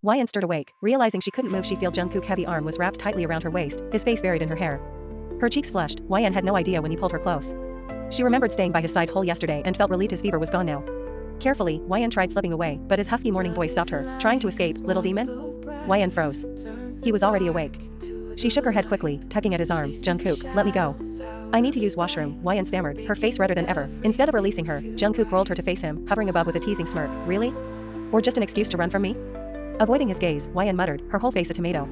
Wyan stirred awake, realizing she couldn't move. She felt Jungkook's heavy arm was wrapped tightly around her waist, his face buried in her hair. Her cheeks flushed. Wyan had no idea when he pulled her close. She remembered staying by his side whole yesterday and felt relieved his fever was gone now. Carefully, Wyan tried slipping away, but his husky morning voice stopped her. Trying to escape, little demon? Wyan froze. He was already awake. She shook her head quickly, tugging at his arm. Jungkook, let me go. I need to use washroom, Wyan stammered, her face redder than ever. Instead of releasing her, Jungkook rolled her to face him, hovering above with a teasing smirk. Really? Or just an excuse to run from me? Avoiding his gaze, Wyan muttered, her whole face a tomato.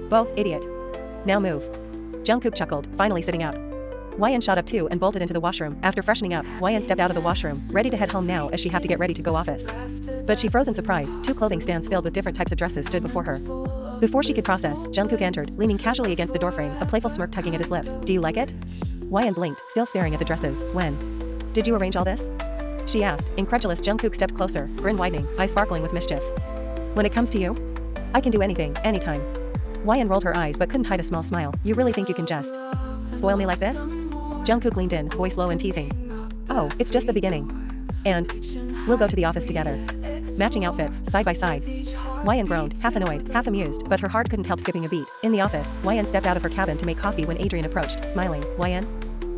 Both, idiot. Now move. Jungkook chuckled, finally sitting up. Wyan shot up too and bolted into the washroom. After freshening up, Wyan stepped out of the washroom, ready to head home now as she had to get ready to go office. But she froze in surprise. 2 clothing stands filled with different types of dresses stood before her. Before she could process, Jungkook entered, leaning casually against the doorframe, a playful smirk tugging at his lips. Do you like it? Wyan blinked, still staring at the dresses. When? Did you arrange all this? She asked. Incredulous, Jungkook stepped closer, grin widening, eyes sparkling with mischief. When it comes to you? I can do anything, anytime. Wyan rolled her eyes but couldn't hide a small smile. You really think you can just spoil me like this? Jungkook leaned in, voice low and teasing. Oh, it's just the beginning. And we'll go to the office together. Matching outfits, side by side. Wyan groaned, half annoyed, half amused, but her heart couldn't help skipping a beat. In the office, Wyan stepped out of her cabin to make coffee when Adrian approached, smiling. Wyan?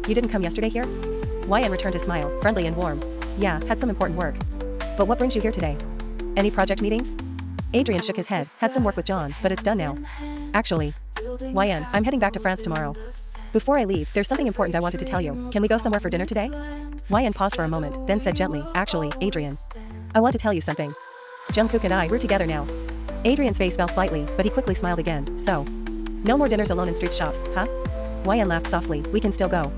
You didn't come yesterday here? Wyan returned his smile, friendly and warm. Yeah, had some important work. But what brings you here today? Any project meetings? Adrian shook his head, had some work with John, but it's done now. Actually. Wyan, I'm heading back to France tomorrow. Before I leave, there's something important I wanted to tell you. Can we go somewhere for dinner today? Wyan paused for a moment, then said gently, actually, Adrian. I want to tell you something. Jungkook and I we're together now. Adrian's face fell slightly, but he quickly smiled again. So? No more dinners alone in street shops, huh? Wyan laughed softly. We can still go.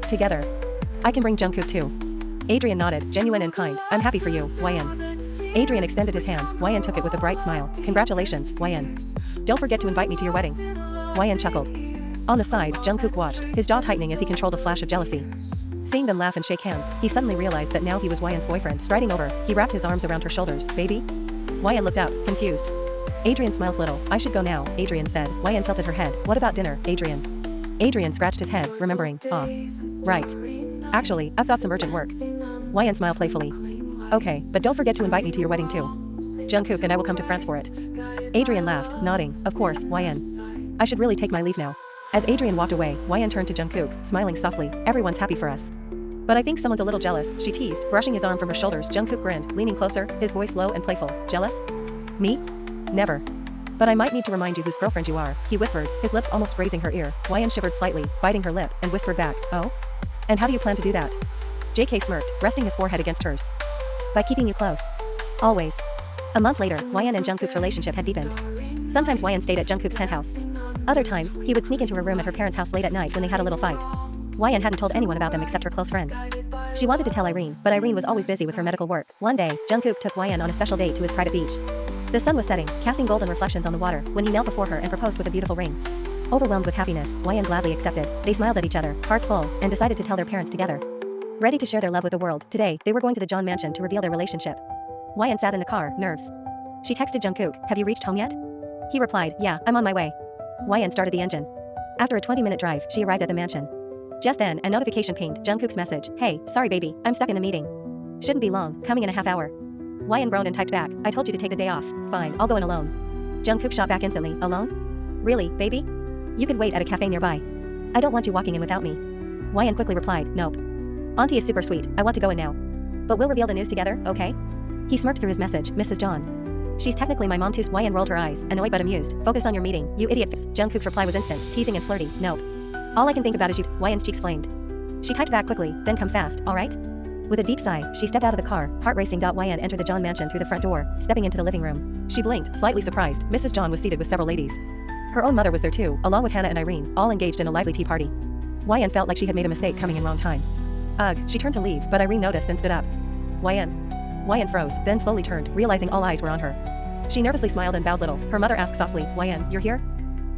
Together. I can bring Jungkook too. Adrian nodded, genuine and kind. I'm happy for you, Wyan. Adrian extended his hand. Wyan took it with a bright smile. Congratulations, Wyan. Don't forget to invite me to your wedding. Wyan chuckled. On the side, Jungkook watched, his jaw tightening as he controlled a flash of jealousy. Seeing them laugh and shake hands, he suddenly realized that now he was Wyan's boyfriend. Striding over, he wrapped his arms around her shoulders. Baby? Wyan looked up, confused. Adrian smiles little. I should go now, Adrian said. Wyan tilted her head. What about dinner, Adrian? Adrian scratched his head, remembering. Right. Actually, I've got some urgent work. Wyan smiled playfully. Okay, but don't forget to invite me to your wedding too. Jungkook and I will come to France for it. Adrian laughed, nodding. Of course, Wyan. I should really take my leave now. As Adrian walked away, Wyan turned to Jungkook, smiling softly. Everyone's happy for us. But I think someone's a little jealous, she teased, brushing his arm from her shoulders. Jungkook grinned, leaning closer, his voice low and playful. Jealous? Me? Never. But I might need to remind you whose girlfriend you are, he whispered, his lips almost grazing her ear. Wyan shivered slightly, biting her lip, and whispered back, oh? And how do you plan to do that? JK smirked, resting his forehead against hers. By keeping you close. Always. A month later, Wyan and Jungkook's relationship had deepened. Sometimes Wyan stayed at Jungkook's penthouse. Other times, he would sneak into her room at her parents' house late at night when they had a little fight. Wyan hadn't told anyone about them except her close friends. She wanted to tell Irene, but Irene was always busy with her medical work. One day, Jungkook took Wyan on a special date to his private beach. The sun was setting, casting golden reflections on the water, when he knelt before her and proposed with a beautiful ring. Overwhelmed with happiness, Wyan gladly accepted. They smiled at each other, hearts full, and decided to tell their parents together. Ready to share their love with the world, today, they were going to the John mansion to reveal their relationship. Wyan sat in the car, nerves. She texted Jungkook, have you reached home yet? He replied, yeah, I'm on my way. Wyan started the engine. After a 20-minute drive, she arrived at the mansion. Just then, a notification pinged, Jungkook's message. Hey, sorry baby, I'm stuck in a meeting. Shouldn't be long, coming in a half hour. Wyan groaned and typed back, I told you to take the day off. Fine, I'll go in alone. Jungkook shot back instantly, alone? Really, baby? You could wait at a cafe nearby. I don't want you walking in without me. Wyan quickly replied, nope. Auntie is super sweet, I want to go in now. But we'll reveal the news together, okay? He smirked through his message, Mrs. John. She's technically my mom too. Wyan rolled her eyes, annoyed but amused. Focus on your meeting, you idiot. Jungkook's reply was instant, teasing and flirty. Nope. All I can think about is you. Wyan's cheeks flamed. She typed back quickly, then come fast, alright? With a deep sigh, she stepped out of the car, heart racing. Wyan entered the John mansion through the front door, stepping into the living room. She blinked, slightly surprised. Mrs. John was seated with several ladies. Her own mother was there too, along with Hannah and Irene, all engaged in a lively tea party. Wyan felt like she had made a mistake coming in wrong time. Ugh, she turned to leave, but Irene noticed and stood up. Wyan froze, then slowly turned, realizing all eyes were on her. She nervously smiled and bowed little. Her mother asked softly, Wyan, you're here?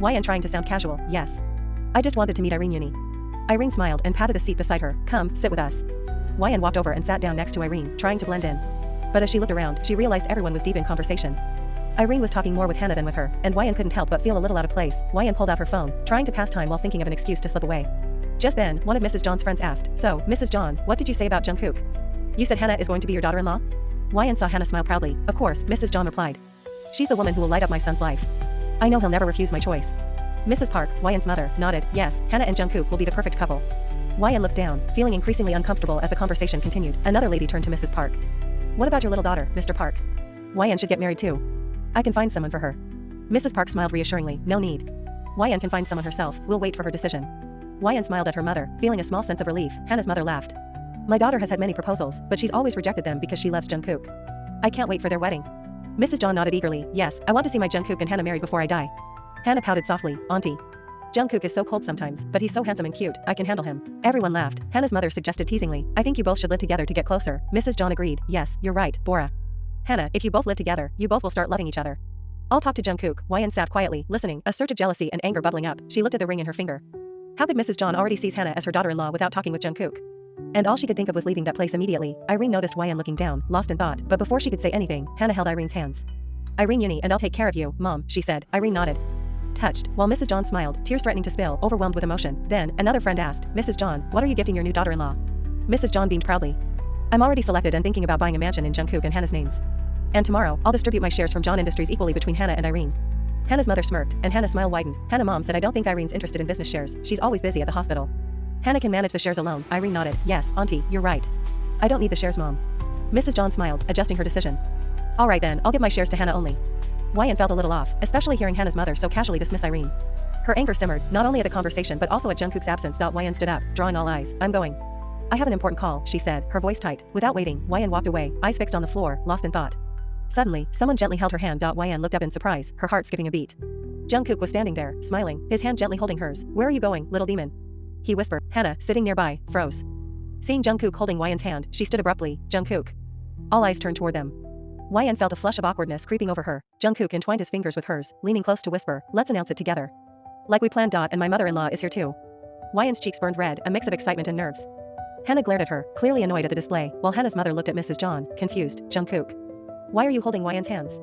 Wyan trying to sound casual, yes. I just wanted to meet Irene Uni. Irene smiled and patted the seat beside her. Come, sit with us. Wyan walked over and sat down next to Irene, trying to blend in. But as she looked around, she realized everyone was deep in conversation. Irene was talking more with Hannah than with her, and Wyan couldn't help but feel a little out of place. Wyan pulled out her phone, trying to pass time while thinking of an excuse to slip away. Just then, one of Mrs. John's friends asked, so, Mrs. John, what did you say about Jungkook? You said Hannah is going to be your daughter-in-law? Wyan saw Hannah smile proudly. Of course, Mrs. John replied. She's the woman who will light up my son's life. I know he'll never refuse my choice. Mrs. Park, Wyan's mother, nodded. Yes, Hannah and Jungkook will be the perfect couple. Wyan looked down, feeling increasingly uncomfortable as the conversation continued. Another lady turned to Mrs. Park. What about your little daughter, Mr. Park? Wyan should get married too. I can find someone for her. Mrs. Park smiled reassuringly. No need. Wyan can find someone herself, we'll wait for her decision. Wyan smiled at her mother, feeling a small sense of relief. Hannah's mother laughed. My daughter has had many proposals, but she's always rejected them because she loves Jungkook. I can't wait for their wedding. Mrs. John nodded eagerly. Yes, I want to see my Jungkook and Hannah married before I die. Hannah pouted softly. Auntie. Jungkook is so cold sometimes, but he's so handsome and cute, I can handle him. Everyone laughed. Hannah's mother suggested teasingly. I think you both should live together to get closer. Mrs. John agreed. Yes, you're right, Bora. Hannah, if you both live together, you both will start loving each other. I'll talk to Jungkook. Wyan sat quietly, listening, a surge of jealousy and anger bubbling up. She looked at the ring in her finger. How could Mrs. John already sees Hannah as her daughter-in-law without talking with Jungkook? And all she could think of was leaving that place immediately. Irene noticed Wyan looking down, lost in thought, but before she could say anything, Hannah held Irene's hands. Irene uni and I'll take care of you, Mom, she said. Irene nodded. Touched, while Mrs. John smiled, tears threatening to spill, overwhelmed with emotion. Then, another friend asked, Mrs. John, what are you gifting your new daughter-in-law? Mrs. John beamed proudly. I'm already selected and thinking about buying a mansion in Jungkook and Hannah's names. And tomorrow, I'll distribute my shares from John Industries equally between Hannah and Irene. Hannah's mother smirked, and Hannah's smile widened. Hannah mom said I don't think Irene's interested in business shares, she's always busy at the hospital. Hannah can manage the shares alone. Irene nodded. Yes, auntie, you're right. I don't need the shares, mom. Mrs. John smiled, adjusting her decision. All right then, I'll give my shares to Hannah only. Wyan felt a little off, especially hearing Hannah's mother so casually dismiss Irene. Her anger simmered, not only at the conversation but also at Jungkook's absence. Wyan stood up, drawing all eyes. I'm going. I have an important call, she said, her voice tight. Without waiting, Wyan walked away, eyes fixed on the floor, lost in thought. Suddenly, someone gently held her hand. Wyan looked up in surprise, her heart skipping a beat. Jungkook was standing there, smiling, his hand gently holding hers. Where are you going, little demon? He whispered. Hannah, sitting nearby, froze. Seeing Jungkook holding Wyan's hand, she stood abruptly. Jungkook. All eyes turned toward them. Wyan felt a flush of awkwardness creeping over her. Jungkook entwined his fingers with hers, leaning close to whisper, let's announce it together. Like we planned. And my mother-in-law is here too. Wyan's cheeks burned red, a mix of excitement and nerves. Hannah glared at her, clearly annoyed at the display, while Hannah's mother looked at Mrs. John, confused. Jungkook. Why are you holding Wyan's hands?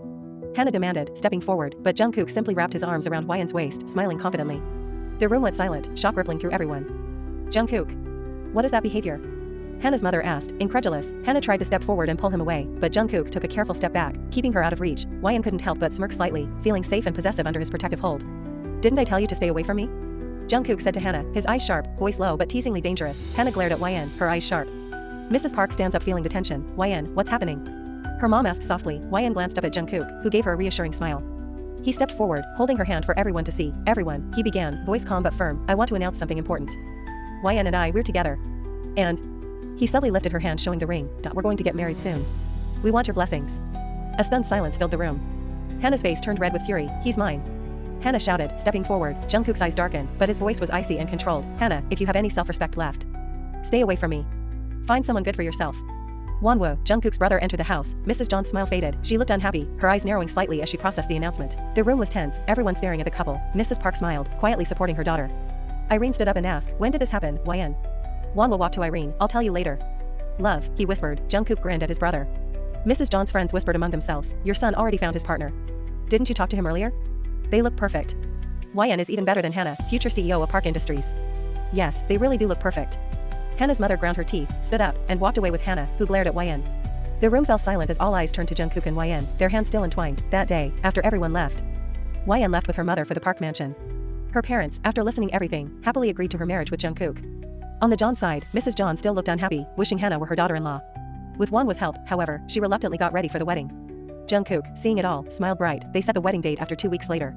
Hannah demanded, stepping forward, but Jungkook simply wrapped his arms around Wyan's waist, smiling confidently. The room went silent, shock rippling through everyone. Jungkook. What is that behavior? Hannah's mother asked, incredulous. Hannah tried to step forward and pull him away, but Jungkook took a careful step back, keeping her out of reach. Wyan couldn't help but smirk slightly, feeling safe and possessive under his protective hold. Didn't I tell you to stay away from me? Jungkook said to Hannah, his eyes sharp, voice low but teasingly dangerous. Hannah glared at Wyan, her eyes sharp. Mrs. Park stands up feeling the tension. Wyan, what's happening? Her mom asked softly. Wyan glanced up at Jungkook, who gave her a reassuring smile. He stepped forward, holding her hand for everyone to see. Everyone, he began, voice calm but firm. I want to announce something important. Wyan and I, we're together. And he subtly lifted her hand showing the ring. We're going to get married soon. We want your blessings. A stunned silence filled the room. Hannah's face turned red with fury. He's mine. Hannah shouted, stepping forward. Jungkook's eyes darkened, but his voice was icy and controlled. Hannah, if you have any self-respect left, stay away from me. Find someone good for yourself. Wonwoo, Jungkook's brother, entered the house. Mrs. John's smile faded. She looked unhappy, her eyes narrowing slightly as she processed the announcement. The room was tense, everyone staring at the couple. Mrs. Park smiled, quietly supporting her daughter. Irene stood up and asked, when did this happen, Wyan? Wonwoo walked to Irene. I'll tell you later. Love, he whispered. Jungkook grinned at his brother. Mrs. John's friends whispered among themselves. Your son already found his partner. Didn't you talk to him earlier? They look perfect. Wyan is even better than Hannah, future CEO of Park Industries. Yes, they really do look perfect. Hannah's mother ground her teeth, stood up, and walked away with Hannah, who glared at Wyan. The room fell silent as all eyes turned to Jungkook and Wyan, their hands still entwined. That day, after everyone left, Wyan left with her mother for the Park mansion. Her parents, after listening everything, happily agreed to her marriage with Jungkook. On the John side, Mrs. John still looked unhappy, wishing Hannah were her daughter-in-law. With Wonwoo's help, however, she reluctantly got ready for the wedding. Jungkook, seeing it all, smiled bright. They set the wedding date after 2 weeks later.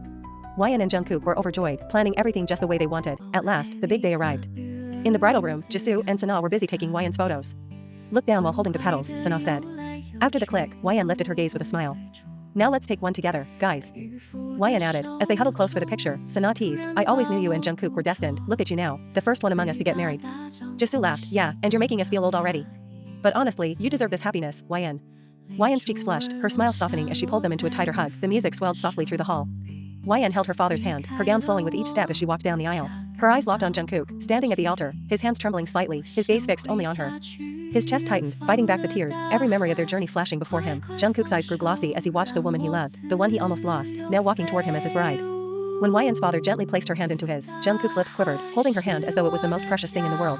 Wyan and Jungkook were overjoyed, planning everything just the way they wanted. At last, the big day arrived. In the bridal room, Jisoo and Sana were busy taking Wyan's photos. Look down while holding the petals, Sana said. After the click, Wyan lifted her gaze with a smile. Now let's take one together, guys. Wyan added, as they huddled close for the picture. Sana teased, I always knew you and Jungkook were destined. Look at you now, the first one among us to get married. Jisoo laughed, yeah, and you're making us feel old already. But honestly, you deserve this happiness, Wyan. Wyan's cheeks flushed, her smile softening as she pulled them into a tighter hug. The music swelled softly through the hall. Wyan held her father's hand, her gown flowing with each step as she walked down the aisle. Her eyes locked on Jungkook, standing at the altar, his hands trembling slightly, his gaze fixed only on her. His chest tightened, fighting back the tears, every memory of their journey flashing before him. Jungkook's eyes grew glossy as he watched the woman he loved, the one he almost lost, now walking toward him as his bride. When Wyan's father gently placed her hand into his, Jungkook's lips quivered, holding her hand as though it was the most precious thing in the world.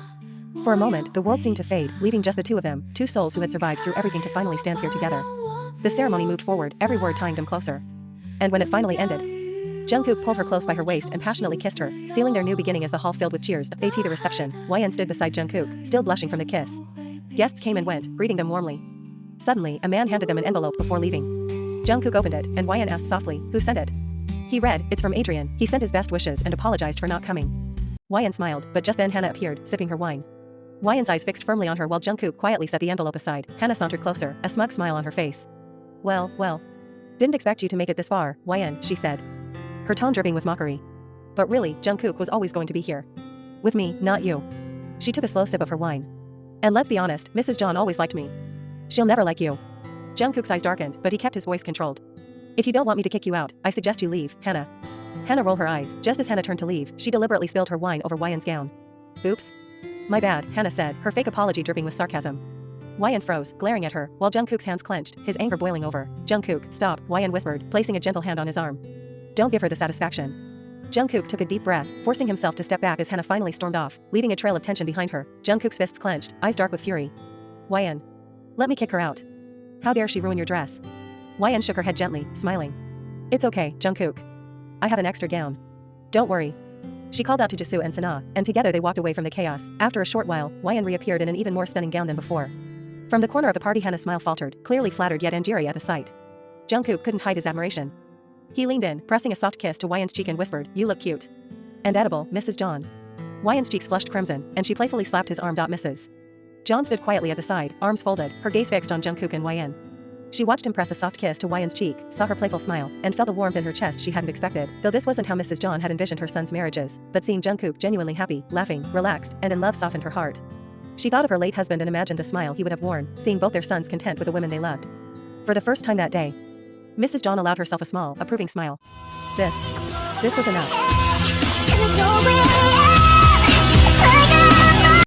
For a moment, the world seemed to fade, leaving just the two of them, two souls who had survived through everything to finally stand here together. The ceremony moved forward, every word tying them closer. And when it finally ended, Jungkook pulled her close by her waist and passionately kissed her, sealing their new beginning as the hall filled with cheers. At the reception, YN stood beside Jungkook, still blushing from the kiss. Guests came and went, greeting them warmly. Suddenly, a man handed them an envelope before leaving. Jungkook opened it, and YN asked softly, "Who sent it?" He read, "It's from Adrian. He sent his best wishes and apologized for not coming." YN smiled, but just then Hannah appeared, sipping her wine. YN's eyes fixed firmly on her while Jungkook quietly set the envelope aside. Hannah sauntered closer, a smug smile on her face. Well. Didn't expect you to make it this far, YN, she said, her tone dripping with mockery. But really, Jungkook was always going to be here. With me, not you. She took a slow sip of her wine. And let's be honest, Mrs. John always liked me. She'll never like you. Jungkook's eyes darkened, but he kept his voice controlled. If you don't want me to kick you out, I suggest you leave, Hannah. Hannah rolled her eyes. Just as Hannah turned to leave, she deliberately spilled her wine over YN's gown. Oops. My bad, Hannah said, her fake apology dripping with sarcasm. YN froze, glaring at her, while Jungkook's hands clenched, his anger boiling over. Jungkook, stop, YN whispered, placing a gentle hand on his arm. Don't give her the satisfaction. Jungkook took a deep breath, forcing himself to step back as Hannah finally stormed off, leaving a trail of tension behind her. Jungkook's fists clenched, eyes dark with fury. YN. Let me kick her out. How dare she ruin your dress? YN shook her head gently, smiling. It's okay, Jungkook. I have an extra gown. Don't worry. She called out to Jisoo and Sana, and together they walked away from the chaos. After a short while, YN reappeared in an even more stunning gown than before. From the corner of the party, Hannah's smile faltered, clearly flattered yet angry at the sight. Jungkook couldn't hide his admiration. He leaned in, pressing a soft kiss to YN's cheek and whispered, "You look cute. And edible, Mrs. John." YN's cheeks flushed crimson, and she playfully slapped his arm. Mrs. John stood quietly at the side, arms folded, her gaze fixed on Jungkook and YN. She watched him press a soft kiss to YN's cheek, saw her playful smile, and felt a warmth in her chest she hadn't expected, though this wasn't how Mrs. John had envisioned her son's marriages, but seeing Jungkook genuinely happy, laughing, relaxed, and in love softened her heart. She thought of her late husband and imagined the smile he would have worn, seeing both their sons content with the women they loved. For the first time that day, Mrs. John allowed herself a small, approving smile. This was enough.